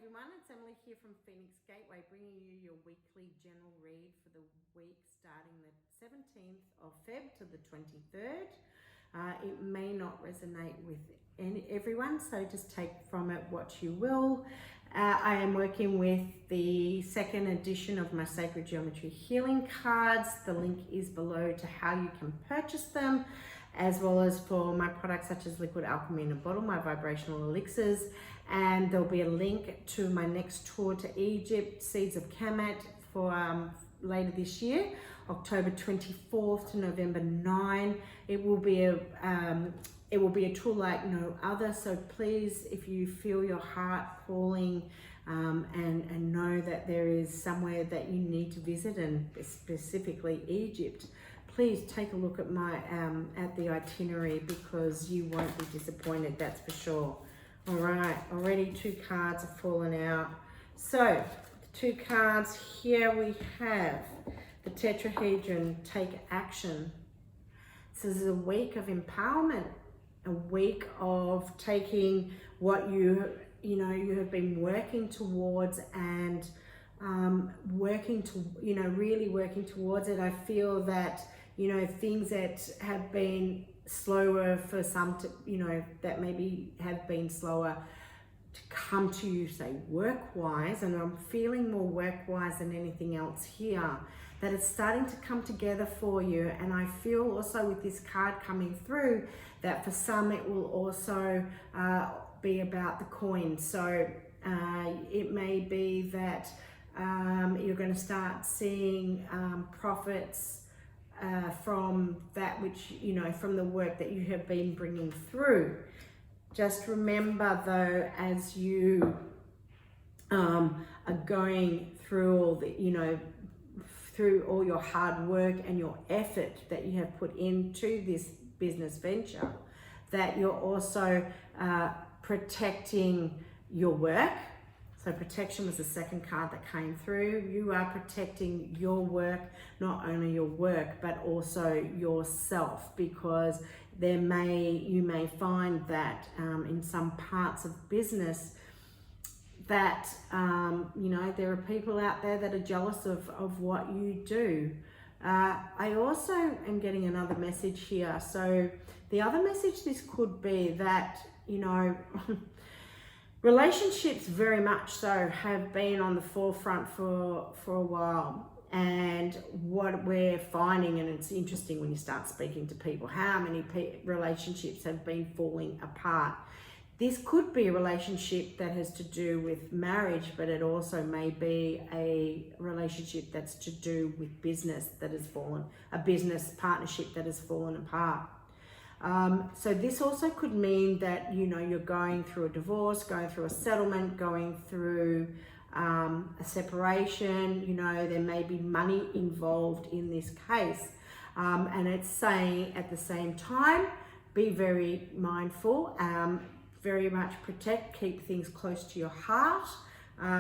everyone, it's Emily here from Phoenix Gateway, bringing you your weekly general read for the week starting the 17th of Feb to the 23rd. It may not resonate with everyone, so just take from it what you will. I am working with the second edition of my Sacred Geometry Healing cards. The link is below to how you can purchase them, as well as for my products such as liquid alchemy in a bottle, my vibrational elixirs, and there'll be a link to my next tour to Egypt, Seeds of Kemet, for later this year, October 24th to November 9. It will be a tour like no other. So please, if you feel your heart calling and know that there is somewhere that you need to visit, and specifically Egypt, please take a look at my at the itinerary, because you won't be disappointed, that's for sure. All right, already 2 cards have fallen out. So the 2 cards here, we have the tetrahedron, take action. This is a week of empowerment, a week of taking what you have been working towards and really working towards it. I feel that things that have been slower for some that maybe have been slower to come to you, say work-wise, and I'm feeling more work-wise than anything else here, that it's starting to come together for you. And I feel also with this card coming through that for some it will also be about the coin. So it may be that you're going to start seeing profits from that which, from the work that you have been bringing through. Just remember though, as you are going through all the, through all your hard work and your effort that you have put into this business venture, that you're also protecting your work. So protection was the second card that came through. You are protecting your work, not only your work, but also yourself, because you may find that in some parts of business that, there are people out there that are jealous of what you do. I also am getting another message here. So the other message this could be that, relationships very much so have been on the forefront for a while. And what we're finding, and it's interesting when you start speaking to people, how many relationships have been falling apart. This could be a relationship that has to do with marriage, but it also may be a relationship that's to do with business that has fallen, a business partnership that has fallen apart. So this also could mean that, you're going through a divorce, going through a settlement, going through a separation. There may be money involved in this case. And it's saying at the same time, be very mindful, very much protect, keep things close to your heart,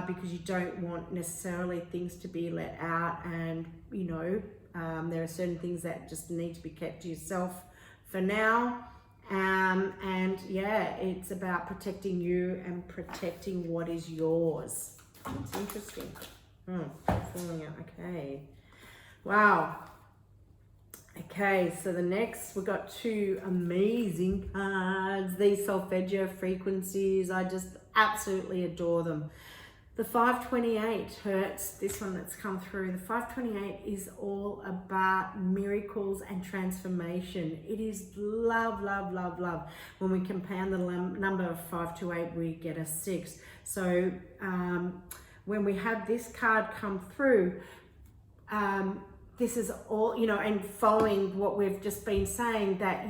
because you don't want necessarily things to be let out. And, there are certain things that just need to be kept to yourself for now. And yeah, it's about protecting you and protecting what is yours. It's interesting. Falling out. Okay. Wow. Okay, so the next, we've got 2 amazing cards. These solfeggio frequencies, I just absolutely adore them. The 528 hurts, this one that's come through. The 528 is all about miracles and transformation. It is love, love, love, love. When we compound the number of 5 to 8, we get a 6. So when we have this card come through, this is all, and following what we've just been saying, that,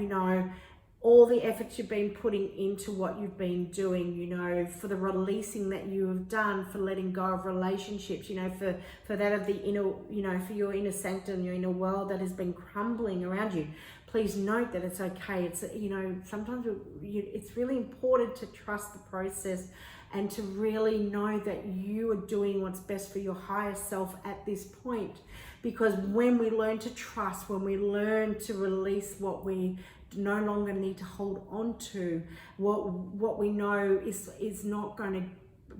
all the efforts you've been putting into what you've been doing, for the releasing that you have done, for letting go of relationships, for that of the inner, for your inner sanctum, your inner world that has been crumbling around you. Please note that it's okay. It's, sometimes it's really important to trust the process and to really know that you are doing what's best for your higher self at this point. Because when we learn to trust, when we learn to release what we no longer need to hold on to, what we know is not going to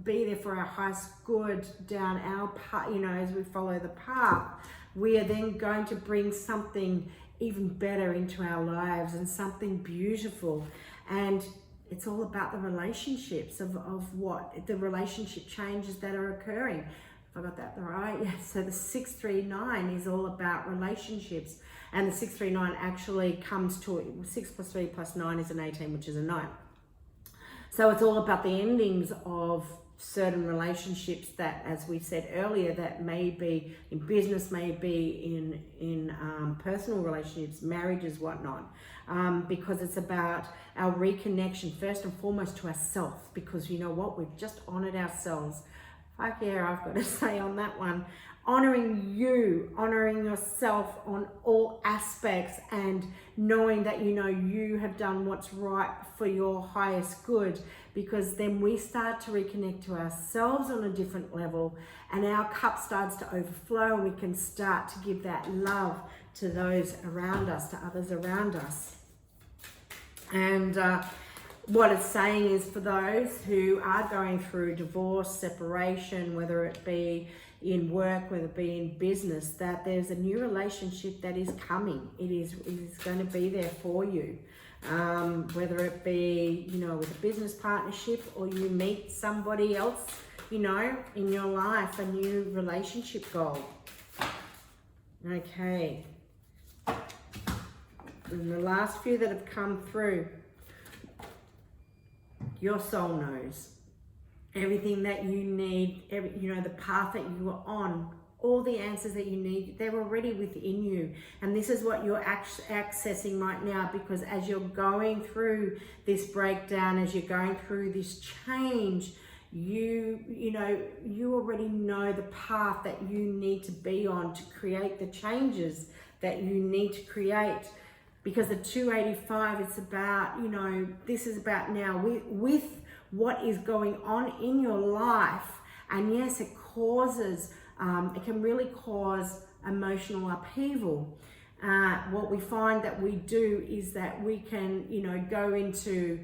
be there for our highest good down our path, you know, as we follow the path, we are then going to bring something even better into our lives and something beautiful. And it's all about the relationships of what the relationship changes that are occurring. If I got that right, yeah. So the 639 is all about relationships, and the 639 actually comes to 6 plus 3 plus 9 is an 18, which is a 9. So it's all about the endings of certain relationships that, as we said earlier, that may be in business, may be in personal relationships, marriages, whatnot, because it's about our reconnection first and foremost to ourselves, because you know what, we've just honored ourselves. Fuck yeah, I've got to say on that one, honoring you, honoring yourself on all aspects, and knowing that you know you have done what's right for your highest good, because then we start to reconnect to ourselves on a different level, and our cup starts to overflow, and we can start to give that love to those around us, to others around us. And what it's saying is, for those who are going through divorce, separation, whether it be in work, whether it be in business, that there's a new relationship that is coming. It is going to be there for you. Whether it be, you know, with a business partnership, or you meet somebody else, you know, in your life, a new relationship goal. Okay. And the last few that have come through, your soul knows everything that you need, you know, the path that you are on, all the answers that you need, they're already within you. And this is what you're accessing right now, because as you're going through this breakdown, as you're going through this change, you already know the path that you need to be on to create the changes that you need to create. Because the 285, it's about, you know, this is about now with what is going on in your life. And yes, it causes, it can really cause emotional upheaval. What we find that we do is that we can, you know, go into,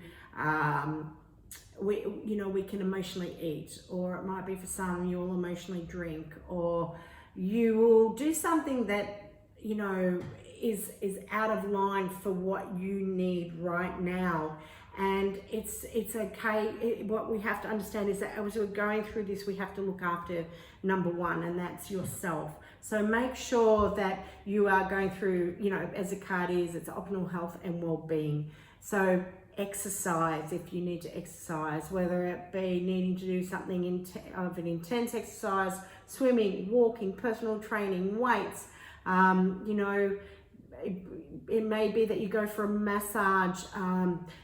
we can emotionally eat, or it might be for some, you'll emotionally drink, or you will do something that, you know, is out of line for what you need right now. And it's okay. What we have to understand is that as we're going through this, we have to look after number one, and that's yourself. So make sure that you are going through, you know, as the card is, it's optimal health and well-being. So exercise, if you need to exercise, whether it be needing to do something of an intense exercise, swimming, walking, personal training, weights, you know, it may be that you go for a massage.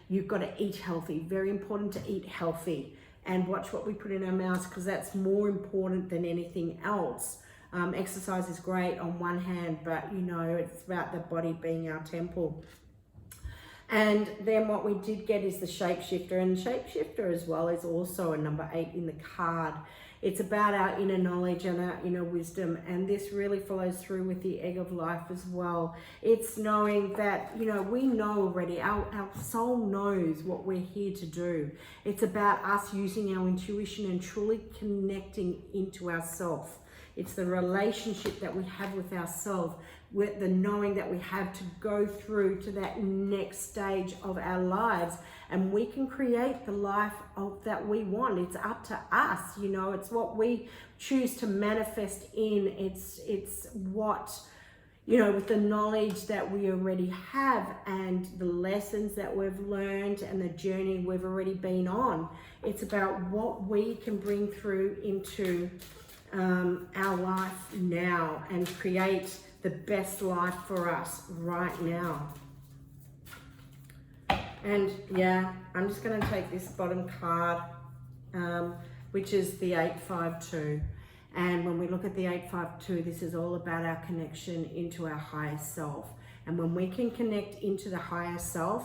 You've got to eat healthy. Very important to eat healthy and watch what we put in our mouths, because that's more important than anything else. Exercise is great on one hand, but you know, it's about the body being our temple. And then what we did get is the shapeshifter, and shapeshifter as well is also a number 8 in the card. It's about our inner knowledge and our inner wisdom, and this really follows through with the egg of life as well. It's knowing that, you know, we know already, our soul knows what we're here to do. It's about us using our intuition and truly connecting into ourselves. It's the relationship that we have with ourselves, with the knowing that we have to go through to that next stage of our lives, and we can create the life that we want. It's up to us, you know, it's what we choose to manifest in. It's what, you know, with the knowledge that we already have and the lessons that we've learned and the journey we've already been on. It's about what we can bring through into our life now and create the best life for us right now. And yeah, I'm just going to take this bottom card, which is the 852. And when we look at the 852, this is all about our connection into our higher self. And when we can connect into the higher self,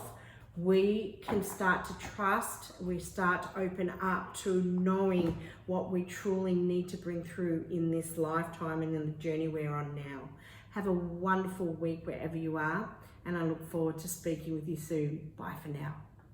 we can start to trust, we start to open up to knowing what we truly need to bring through in this lifetime and in the journey we're on now. Have a wonderful week wherever you are, and I look forward to speaking with you soon. Bye for now.